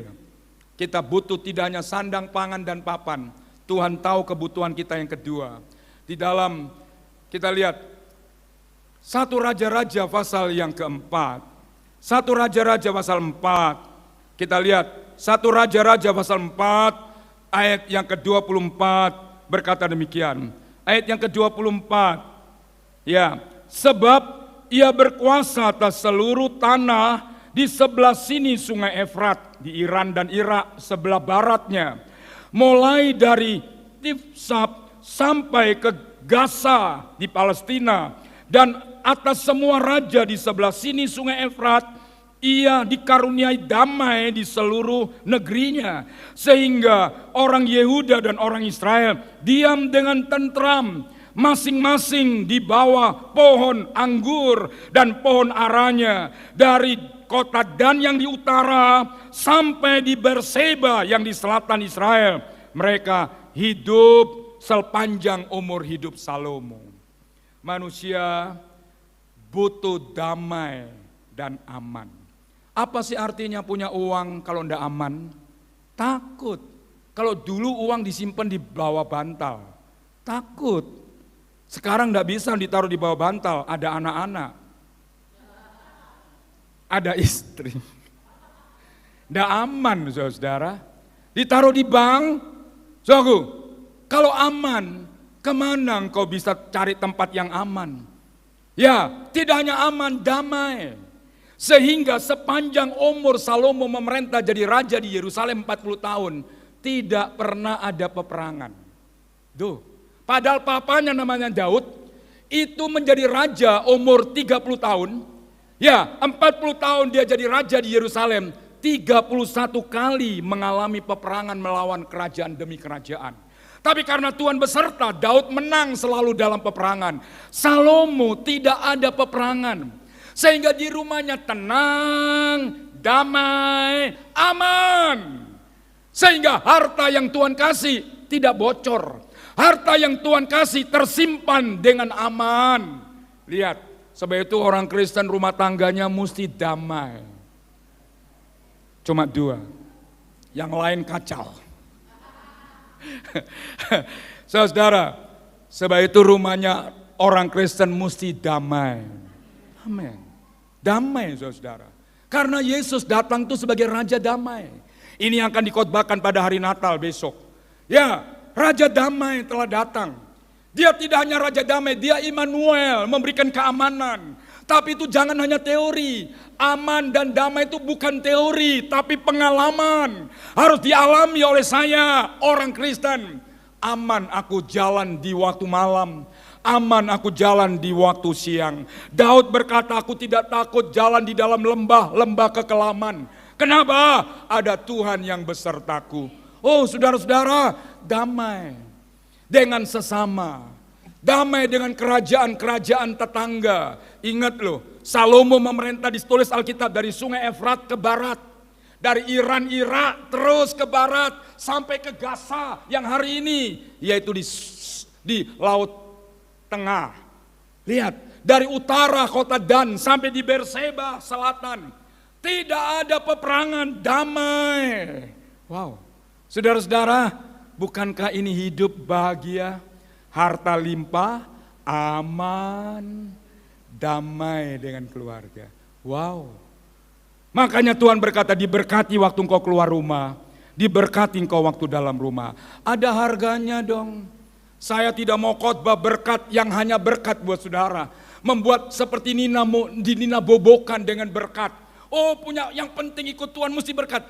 kita butuh tidak hanya sandang, pangan, dan papan. Tuhan tahu kebutuhan kita yang kedua. Di dalam kita lihat 1 Raja-Raja pasal yang keempat. 1 Raja-Raja pasal 4. Kita lihat 1 Raja-Raja pasal 4 ayat yang ke-24 berkata demikian. Ayat yang ke-24. Ya, sebab ia berkuasa atas seluruh tanah di sebelah sini sungai Efrat, di Iran dan Irak sebelah baratnya. Mulai dari Tifsap sampai ke Gaza di Palestina, dan atas semua raja di sebelah sini sungai Efrat. Ia dikaruniai damai di seluruh negerinya, sehingga orang Yehuda dan orang Israel diam dengan tentram, masing-masing di bawah pohon anggur dan pohon aranya, dari kota Dan yang di utara sampai di Berseba yang di selatan Israel. Mereka hidup sepanjang umur hidup Salomo. Manusia butuh damai dan aman. Apa sih artinya punya uang kalau tidak aman? Takut. Kalau dulu uang disimpan di bawah bantal, takut. Sekarang tidak bisa ditaruh di bawah bantal, ada anak-anak, ada istri. Tidak aman saudara. Ditaruh di bank, kalau aman, kemana engkau bisa cari tempat yang aman? Ya, tidak hanya aman, damai. Sehingga sepanjang umur Salomo memerintah jadi raja di Yerusalem 40 tahun, tidak pernah ada peperangan. Padahal papanya namanya Daud, itu menjadi raja umur 30 tahun. Ya, 40 tahun dia jadi raja di Yerusalem, 31 kali mengalami peperangan melawan kerajaan demi kerajaan. Tapi karena Tuhan beserta, Daud menang selalu dalam peperangan. Salomo tidak ada peperangan. Sehingga di rumahnya tenang, damai, aman. Sehingga harta yang Tuhan kasih tidak bocor. Harta yang Tuhan kasih tersimpan dengan aman. Lihat, sebab itu orang Kristen rumah tangganya mesti damai. Cuma 2, yang lain kacau. Saudara, sebab itu rumahnya orang Kristen mesti damai. Amin. Damai saudara. Karena Yesus datang itu sebagai Raja Damai. Ini yang akan dikhotbahkan pada hari Natal besok. Ya, Raja Damai telah datang. Dia tidak hanya Raja Damai, dia Immanuel, memberikan keamanan. Tapi itu jangan hanya teori. Aman dan damai itu bukan teori, tapi pengalaman. Harus dialami oleh saya, orang Kristen. Aman aku jalan di waktu malam. Aman aku jalan di waktu siang. Daud berkata, aku tidak takut jalan di dalam lembah kekelaman. Kenapa? Ada Tuhan yang besertaku. Oh saudara-saudara, damai dengan sesama. Damai dengan kerajaan-kerajaan tetangga. Ingat loh, Salomo memerintah, ditulis Alkitab, dari sungai Efrat ke barat. Dari Iran, Irak, terus ke barat. Sampai ke Gaza yang hari ini, yaitu di Laut Tengah. Lihat, dari utara kota Dan sampai di Berseba selatan. Tidak ada peperangan, damai. Wow, saudara-saudara, bukankah ini hidup bahagia? Harta limpah, aman, damai dengan keluarga. Wow. Makanya Tuhan berkata, diberkati waktu engkau keluar rumah, diberkati engkau waktu dalam rumah. Ada harganya dong. Saya tidak mau khotbah berkat yang hanya berkat buat saudara. Membuat seperti Nina bobokan dengan berkat. Oh punya yang penting ikut Tuhan mesti berkat.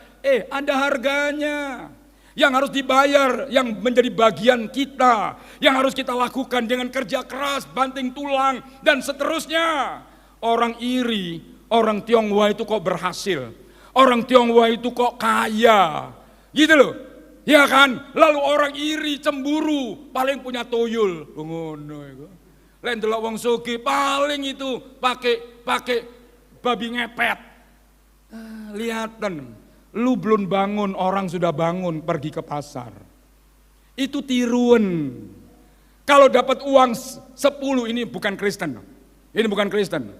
Ada harganya. yang harus dibayar, yang menjadi bagian kita, yang harus kita lakukan dengan kerja keras, banting tulang, dan seterusnya. Orang iri, orang Tionghoa itu kok berhasil, orang Tionghoa itu kok kaya, gitu loh. Ya kan, lalu orang iri, cemburu, paling punya tuyul, ngono itu. Lain delok wong sugih paling itu pakai babi ngepet. Lihatan, lu belum bangun, orang sudah bangun pergi ke pasar. Itu tiruan. Kalau dapat uang 10, ini bukan Kristen. Ini bukan Kristen.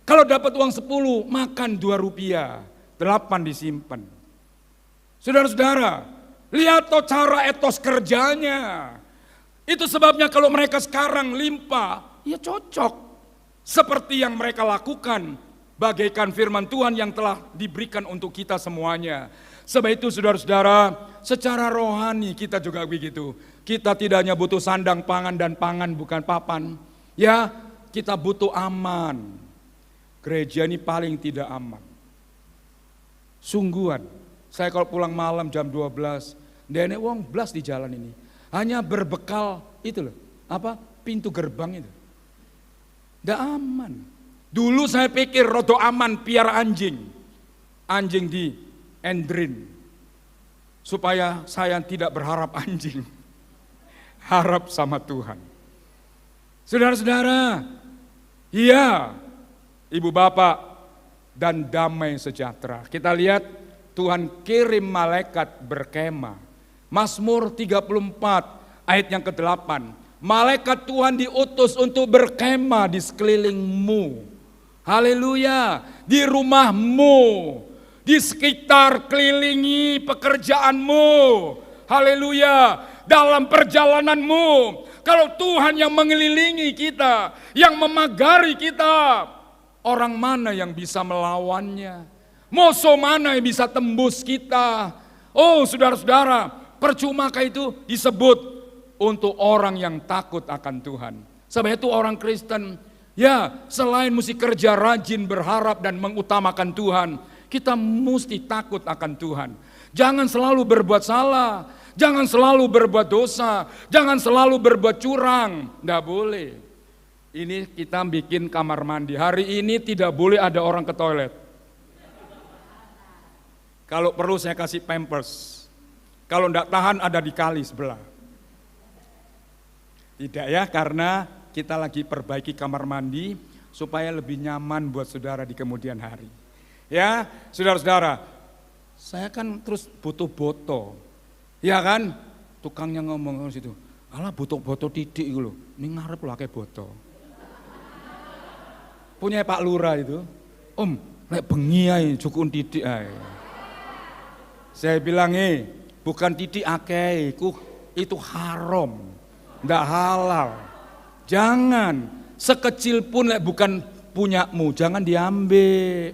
Kalau dapat uang 10, makan 2 rupiah, 8 disimpan. Saudara-saudara, lihat toh cara etos kerjanya. Itu sebabnya kalau mereka sekarang limpah, ya cocok. Seperti yang mereka lakukan. Bagaikan firman Tuhan yang telah diberikan untuk kita semuanya. Sebab itu saudara-saudara, secara rohani kita juga begitu. Kita tidak hanya butuh sandang pangan dan pangan bukan papan. Ya, kita butuh aman. Gereja ini paling tidak aman. Sungguhan, saya kalau pulang malam jam 12, nenek wong blas di jalan ini. Hanya berbekal itu loh, pintu gerbang itu. Tidak aman. Dulu saya pikir rodo aman piara anjing di Endrin, supaya saya tidak berharap anjing, harap sama Tuhan. Saudara-saudara, iya, ibu bapak dan damai sejahtera. Kita lihat Tuhan kirim malaikat berkemah. Mazmur 34 ayat yang ke-8. Malaikat Tuhan diutus untuk berkemah di sekelilingmu. Haleluya, di rumahmu, di sekitar kelilingi pekerjaanmu. Haleluya, dalam perjalananmu. Kalau Tuhan yang mengelilingi kita, yang memagari kita, orang mana yang bisa melawannya? Musuh mana yang bisa tembus kita? Oh saudara-saudara, percumakah itu disebut untuk orang yang takut akan Tuhan. Sebab itu orang Kristen, ya, selain mesti kerja rajin, berharap dan mengutamakan Tuhan, kita mesti takut akan Tuhan. Jangan selalu berbuat salah, jangan selalu berbuat dosa, jangan selalu berbuat curang. Tidak boleh. Ini kita bikin kamar mandi. Hari ini tidak boleh ada orang ke toilet. Kalau perlu saya kasih pampers. Kalau tidak tahan ada di kali sebelah. Tidak ya, karena kita lagi perbaiki kamar mandi supaya lebih nyaman buat saudara di kemudian hari. Ya, saudara-saudara, saya kan terus butuh boto. Ya kan? Tukangnya ngomong situ, alah butuh boto titik gitu loh. Ini ngarep lah kayak boto. Punya Pak Lurah itu, Om, lek bengi ae cukun titik ae. Saya bilang, bukan titik akeh, itu haram, ndak halal. Jangan, sekecil pun bukan punyamu, jangan diambil.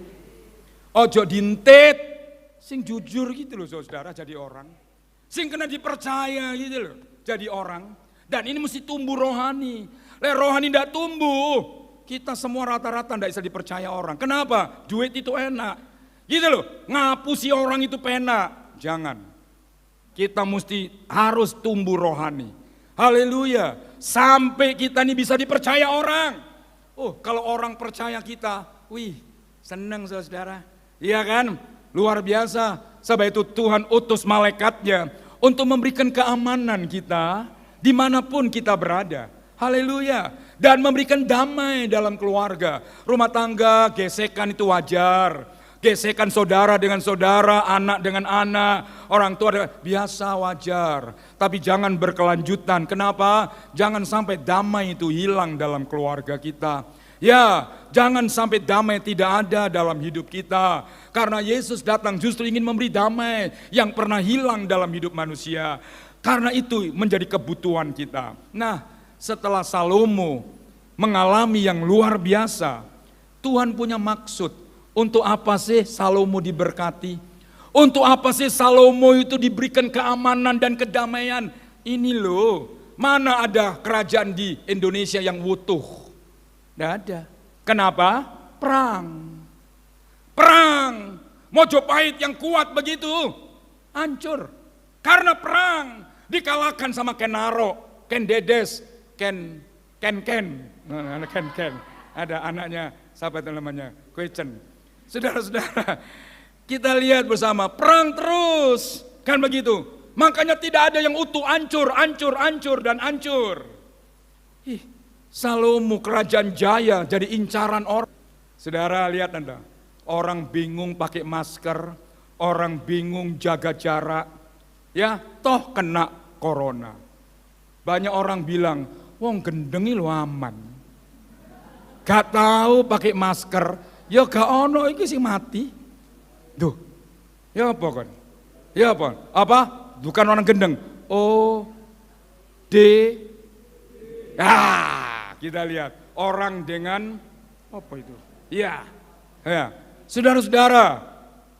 Ojo dintit, sing jujur gitu loh saudara jadi orang. Sing kena dipercaya gitu loh jadi orang. Dan ini mesti tumbuh rohani. Rohani tidak tumbuh, kita semua rata-rata tidak bisa dipercaya orang. Kenapa? Duit itu enak. Gitu loh, ngapusi orang itu penak. Jangan. Kita mesti harus tumbuh rohani. Haleluya. Sampai kita ini bisa dipercaya orang. Oh, kalau orang percaya kita, wih, senang saudara. Iya kan? Luar biasa. Sebab itu Tuhan utus malaikatnya untuk memberikan keamanan kita dimanapun kita berada. Haleluya. Dan memberikan damai dalam keluarga. Rumah tangga, gesekan itu wajar. Gesekan saudara dengan saudara, anak dengan anak, orang tua dengan biasa wajar. Tapi jangan berkelanjutan. Kenapa? Jangan sampai damai itu hilang dalam keluarga kita. Ya, jangan sampai damai tidak ada dalam hidup kita. Karena Yesus datang justru ingin memberi damai yang pernah hilang dalam hidup manusia. Karena itu menjadi kebutuhan kita. Nah, setelah Salomo mengalami yang luar biasa, Tuhan punya maksud. Untuk apa sih Salomo diberkati? Untuk apa sih Salomo itu diberikan keamanan dan kedamaian? Ini loh, mana ada kerajaan di Indonesia yang utuh? Tidak ada. Kenapa? Perang. Perang. Mojopahit yang kuat begitu, hancur. Karena perang dikalahkan sama Kenaro, Ken Dedes, Ken. Ada anaknya, siapa itu namanya? Kuecen. Saudara-saudara, kita lihat bersama, perang terus. Kan begitu. Makanya tidak ada yang utuh, hancur, dan hancur. Salomo kerajaan jaya jadi incaran orang. Saudara lihat Anda, orang bingung pakai masker, orang bingung jaga jarak, ya toh kena corona. Banyak orang bilang, wong gendengi lo aman. Gak tahu pakai masker, ya gak ono iki sing mati. Duh, ya apa kan? Ya apa? Apa? Bukan orang gendeng. O D. Kita lihat orang dengan apa itu? Ya. Saudara-saudara,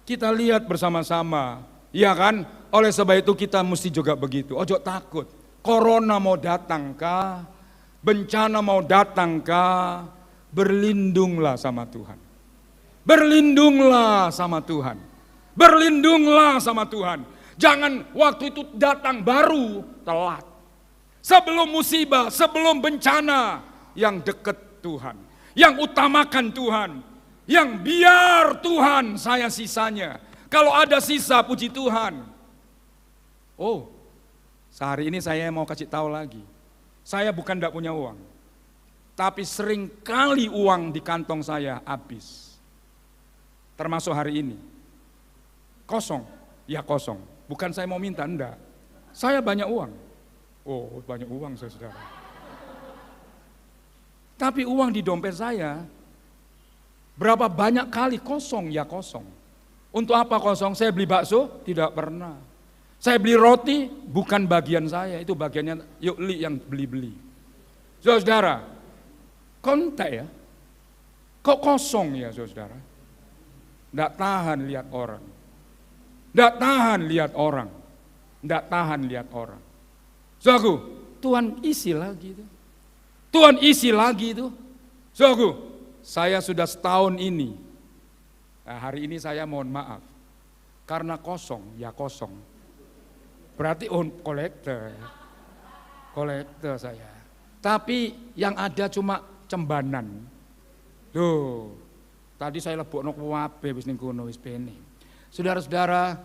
kita lihat bersama-sama, ya kan? Oleh sebab itu kita mesti juga begitu. Ojo takut. Corona mau datang kah? Bencana mau datang kah? Berlindunglah sama Tuhan. Berlindunglah sama Tuhan. Berlindunglah sama Tuhan. Jangan waktu itu datang baru telat. Sebelum musibah, sebelum bencana, yang dekat Tuhan, yang utamakan Tuhan, yang biar Tuhan saya sisanya. Kalau ada sisa puji Tuhan. Oh, sehari ini saya mau kasih tahu lagi. Saya bukan tidak punya uang, tapi sering kali uang di kantong saya habis. Termasuk hari ini. Kosong, ya kosong. Bukan saya mau minta, enggak. Saya banyak uang. Oh, banyak uang saudara. Tapi uang di dompet saya, berapa banyak kali kosong, ya kosong. Untuk apa kosong? Saya beli bakso? Tidak pernah. Saya beli roti? Bukan bagian saya, itu bagiannya Yukli yang beli-beli. Saudara, kontak ya, kok kosong ya saudara? Tidak tahan lihat orang. Tidak tahan lihat orang. Tidak tahan lihat orang. Saudaraku, Tuhan isi lagi itu. Tuhan isi lagi itu. Saudaraku, saya sudah setahun ini. Nah, hari ini saya mohon maaf. Karena kosong, ya kosong. Berarti kolektor. Kolektor saya. Tapi yang ada cuma cembanan. Loh, tadi saya lebokno kuwabe wis ning kono wis bene. Saudara-saudara,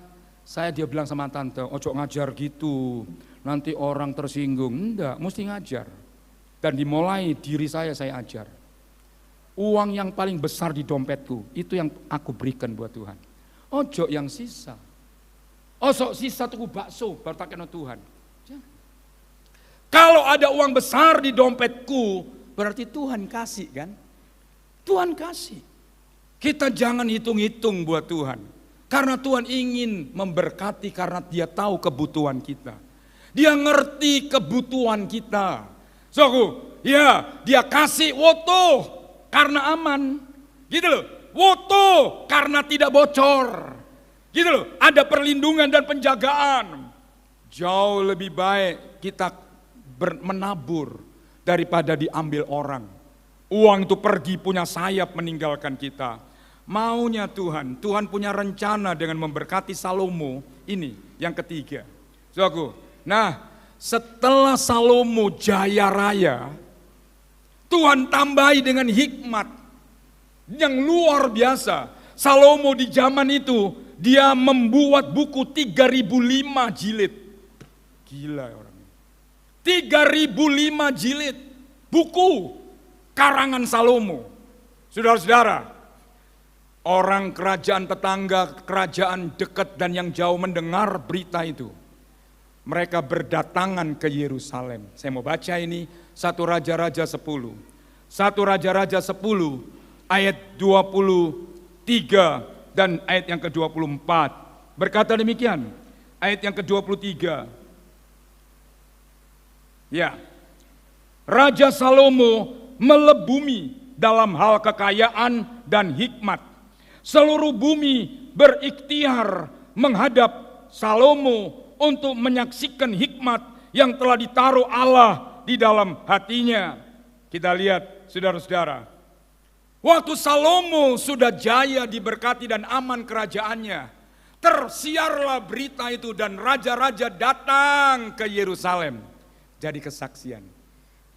dia bilang sama tante, ojo ngajar gitu. Nanti orang tersinggung. Enggak, mesti ngajar. Dan dimulai diri saya ajar. Uang yang paling besar di dompetku, itu yang aku berikan buat Tuhan. Ojo yang sisa. Ojo sisa tuku bakso, baru tak kena Tuhan. Jangan. Kalau ada uang besar di dompetku, berarti Tuhan kasih kan? Tuhan kasih. Kita jangan hitung-hitung buat Tuhan. Karena Tuhan ingin memberkati karena Dia tahu kebutuhan kita. Dia ngerti kebutuhan kita. Ya, Dia kasih woto karena aman. Gitu loh. Woto karena tidak bocor. Gitu loh. Ada perlindungan dan penjagaan. Jauh lebih baik kita menabur daripada diambil orang. Uang itu pergi punya sayap meninggalkan kita. Maunya Tuhan punya rencana dengan memberkati Salomo. Ini yang ketiga. Nah, setelah Salomo jaya raya, Tuhan tambahi dengan hikmat yang luar biasa. Salomo di zaman itu, dia membuat buku 3005 jilid. Gila orang ini. 3005 jilid buku karangan Salomo. Saudara-saudara, orang kerajaan tetangga, kerajaan dekat dan yang jauh mendengar berita itu. Mereka berdatangan ke Yerusalem. Saya mau baca ini 1 Raja-Raja 10. 1 Raja-Raja 10 ayat 23 dan ayat yang ke-24. Berkata demikian, ayat yang ke-23. Ya, Raja Salomo melebumi dalam hal kekayaan dan hikmat. Seluruh bumi berikhtiar menghadap Salomo untuk menyaksikan hikmat yang telah ditaruh Allah di dalam hatinya. Kita lihat saudara-saudara. Waktu Salomo sudah jaya diberkati dan aman kerajaannya. Tersiarlah berita itu dan raja-raja datang ke Yerusalem. Jadi kesaksian.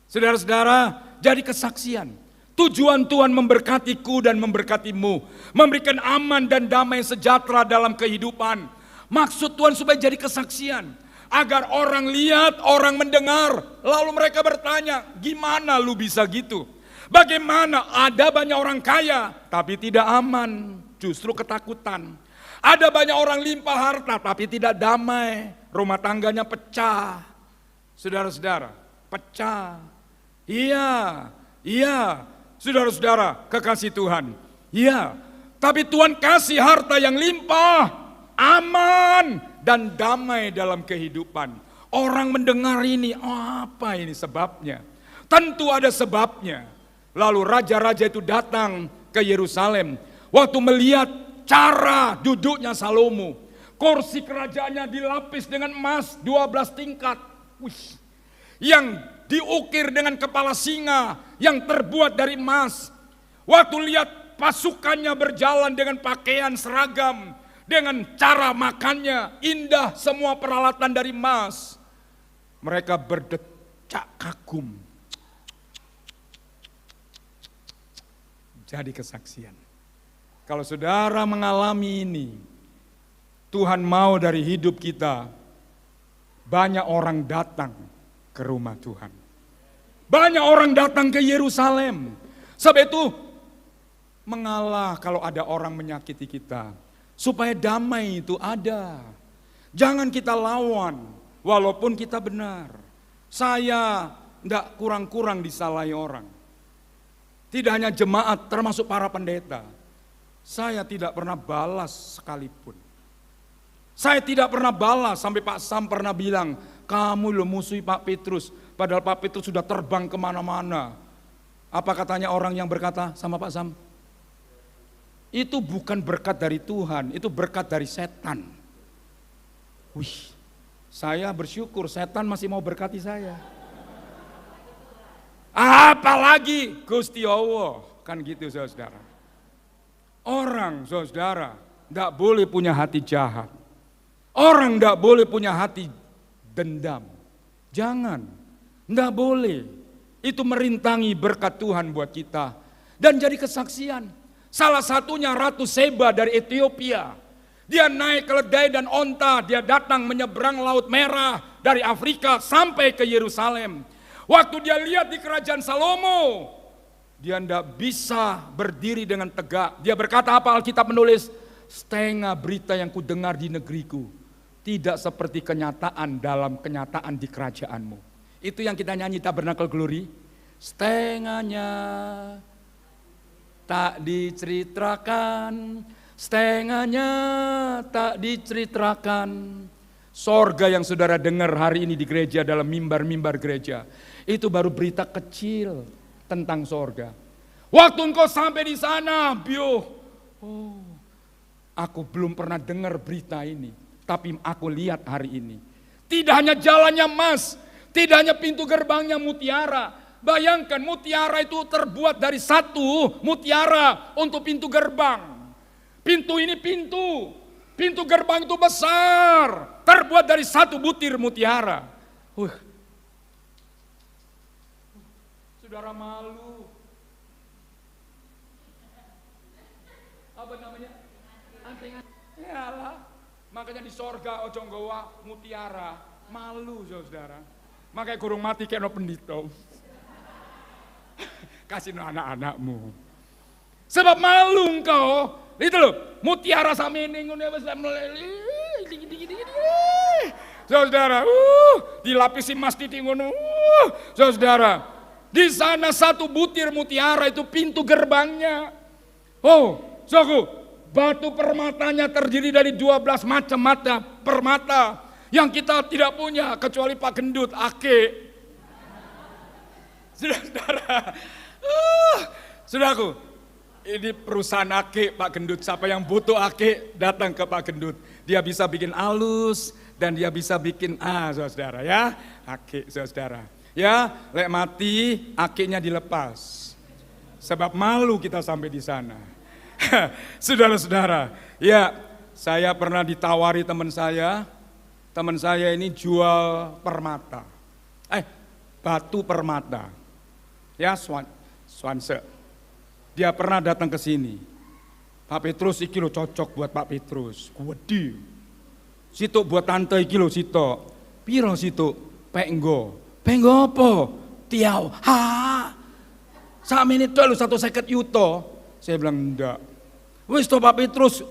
Saudara-saudara, jadi kesaksian. Tujuan Tuhan memberkatiku dan memberkatimu. Memberikan aman dan damai sejahtera dalam kehidupan. Maksud Tuhan supaya jadi kesaksian. Agar orang lihat, orang mendengar. Lalu mereka bertanya, gimana lu bisa gitu? Bagaimana ada banyak orang kaya tapi tidak aman, justru ketakutan. Ada banyak orang limpah harta tapi tidak damai, rumah tangganya pecah. Saudara-saudara, pecah. Iya, saudara-saudara, kekasih Tuhan. Iya, tapi Tuhan kasih harta yang limpah, aman, dan damai dalam kehidupan. Orang mendengar ini, oh apa ini sebabnya? Tentu ada sebabnya. Lalu raja-raja itu datang ke Yerusalem. Waktu melihat cara duduknya Salomo. Kursi kerajaannya dilapis dengan emas 12 tingkat. Yang diukir dengan kepala singa yang terbuat dari emas. Waktu lihat pasukannya berjalan dengan pakaian seragam. Dengan cara makannya indah, semua peralatan dari emas. Mereka berdecak kagum. Jadi kesaksian. Kalau saudara mengalami ini, Tuhan mau dari hidup kita, banyak orang datang ke rumah Tuhan. Banyak orang datang ke Yerusalem. Sebab itu, mengalah kalau ada orang menyakiti kita. Supaya damai itu ada. Jangan kita lawan, walaupun kita benar. Saya tidak kurang-kurang disalahi orang. Tidak hanya jemaat, termasuk para pendeta. Saya tidak pernah balas sekalipun. Saya tidak pernah balas sampai Pak Sam pernah bilang, kamu lo musuhi Pak Petrus. Padahal Pak Petrus sudah terbang kemana-mana. Apa katanya orang yang berkata sama Pak Sam? Itu bukan berkat dari Tuhan, itu berkat dari setan. Wih, saya bersyukur setan masih mau berkati saya. Apalagi Gusti Allah, kan gitu saudara. Orang saudara tidak boleh punya hati jahat. Orang tidak boleh punya hati dendam. Jangan, tidak boleh. Itu merintangi berkat Tuhan buat kita. Dan jadi kesaksian. Salah satunya Ratu Seba dari Ethiopia. Dia naik keledai dan onta, dia datang menyeberang Laut Merah dari Afrika sampai ke Yerusalem. Waktu dia lihat di kerajaan Salomo, dia tidak bisa berdiri dengan tegak. Dia berkata apa Alkitab menulis? Setengah berita yang kudengar di negeriku tidak seperti kenyataan dalam kenyataan di kerajaanmu. Itu yang kita nyanyi Tabernacle Glory. Setengahnya tak diceritakan, setengahnya tak diceritakan. Sorga yang saudara dengar hari ini di gereja dalam mimbar-mimbar gereja, itu baru berita kecil tentang sorga. Waktu engkau sampai di sana, aku belum pernah dengar berita ini, tapi aku lihat hari ini. Tidak hanya jalannya emas, tidak hanya pintu gerbangnya mutiara. Bayangkan mutiara itu terbuat dari satu mutiara untuk pintu gerbang. Pintu ini pintu gerbang itu besar, terbuat dari satu butir mutiara. Saudara malu. Apa namanya? Antengan. Yalah. Makanya di sorga ojo nggawa mutiara. Malu saudara. Makanya kurung mati kayak no pendito. Kasih no anak-anakmu. Sebab malu engkau. Itu loh, mutiara samene ngono wis saudara, dilapisi emas titik ngono. Saudara, di sana satu butir mutiara itu pintu gerbangnya. Saudara, batu permatanya terdiri dari 12 macam mata permata yang kita tidak punya kecuali Pak Gendut, Ake. Saudara, saudaraku, ini perusahaan Ake, Pak Gendut. Siapa yang butuh Ake, datang ke Pak Gendut. Dia bisa bikin alus dan dia bisa bikin saudara ya. Ake saudara. Ya, lek mati Ake-nya dilepas. Sebab malu kita sampai di sana. Saudara-saudara, ya Saya pernah ditawari teman saya ini jual permata. Batu permata. Ya, Swanse. Dia pernah datang ke sini. Pak Petrus iki lo cocok buat Pak Petrus. Gede. Situ buat tante iki lo situ. Piro situ? Penggo. Penggo apa? Tiau. Sama ini tuh lu 150 juta. Saya bilang enggak. Wis to Pak Petrus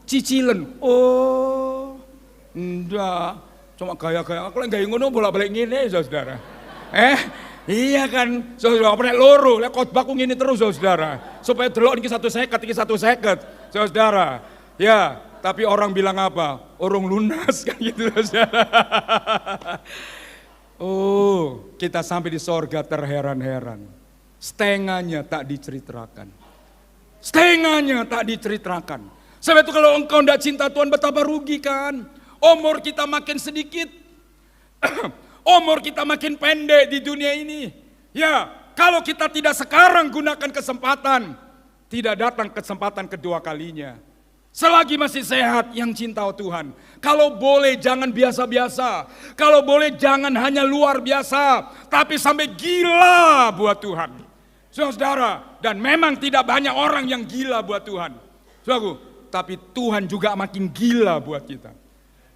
cicilen. Oh, enggak. Cuma gaya-gaya aku lagi gaya ngono bolak-balik ngene saudara. Iya kan, saudara apa nek loro, lek khotbahku ngene terus saudara. Supaya delok iki 150, saudara. Ya, tapi orang bilang apa? Urung lunas kan gitu saudara. Oh, kita sampai di sorga terheran-heran. Setengahnya tak diceritakan. Sebab itu kalau engkau tidak cinta Tuhan betapa rugi kan. Umur kita makin sedikit. Umur kita makin pendek di dunia ini. Ya, kalau kita tidak sekarang gunakan kesempatan, tidak datang kesempatan kedua kalinya. Selagi masih sehat yang cinta Tuhan. Kalau boleh jangan biasa-biasa. Kalau boleh jangan hanya luar biasa. Tapi sampai gila buat Tuhan. Saudara, dan memang tidak banyak orang yang gila buat Tuhan. Saudaraku, tapi Tuhan juga makin gila buat kita.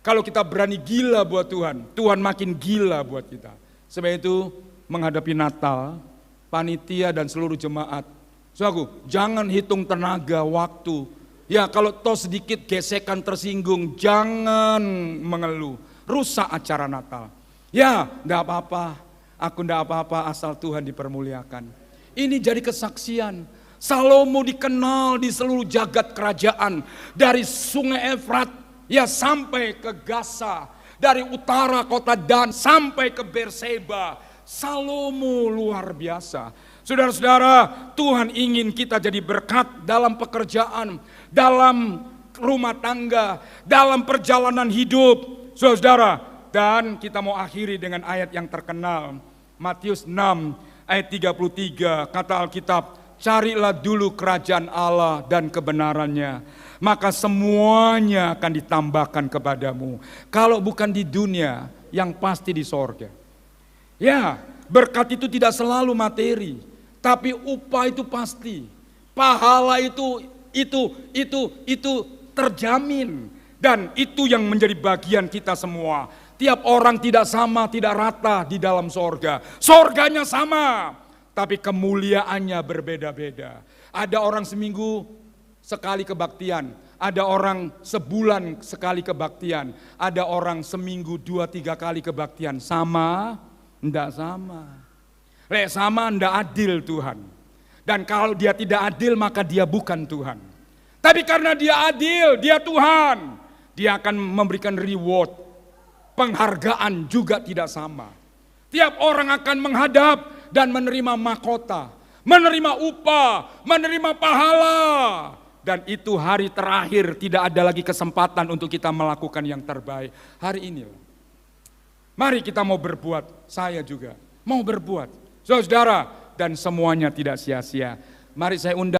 Kalau kita berani gila buat Tuhan, Tuhan makin gila buat kita. Sebab itu menghadapi Natal, panitia dan seluruh jemaat. Saudaraku, jangan hitung tenaga, waktu. Ya kalau toh sedikit gesekan tersinggung, jangan mengeluh. Rusak acara Natal. Ya, enggak apa-apa. Aku enggak apa-apa asal Tuhan dipermuliakan. Ini jadi kesaksian. Salomo dikenal di seluruh jagat kerajaan. Dari sungai Efrat, ya sampai ke Gaza. Dari utara kota Dan sampai ke Berseba. Salomo luar biasa. Saudara-saudara, Tuhan ingin kita jadi berkat dalam pekerjaan, dalam rumah tangga, dalam perjalanan hidup. Saudara, dan kita mau akhiri dengan ayat yang terkenal. Matius 6 ayat 33, kata Alkitab, carilah dulu kerajaan Allah dan kebenarannya, maka semuanya akan ditambahkan kepadamu. Kalau bukan di dunia, yang pasti di sorga. Ya, berkat itu tidak selalu materi, tapi upah itu pasti. Pahala itu terjamin, dan itu yang menjadi bagian kita semua. Tiap orang tidak sama, tidak rata di dalam sorga. Sorganya sama, tapi kemuliaannya berbeda-beda. Ada orang seminggu sekali kebaktian, ada orang sebulan sekali kebaktian, ada orang seminggu 2-3 kali kebaktian. Sama? Enggak sama. Lek sama enggak adil Tuhan. Dan kalau dia tidak adil maka dia bukan Tuhan. Tapi karena dia adil, dia Tuhan, dia akan memberikan reward. Penghargaan juga tidak sama. Tiap orang akan menghadap dan menerima mahkota, menerima upah, menerima pahala. Dan itu hari terakhir, tidak ada lagi kesempatan untuk kita melakukan yang terbaik. Hari ini, mari kita mau berbuat, saya juga mau berbuat. Saudara, dan semuanya tidak sia-sia. Mari saya undang.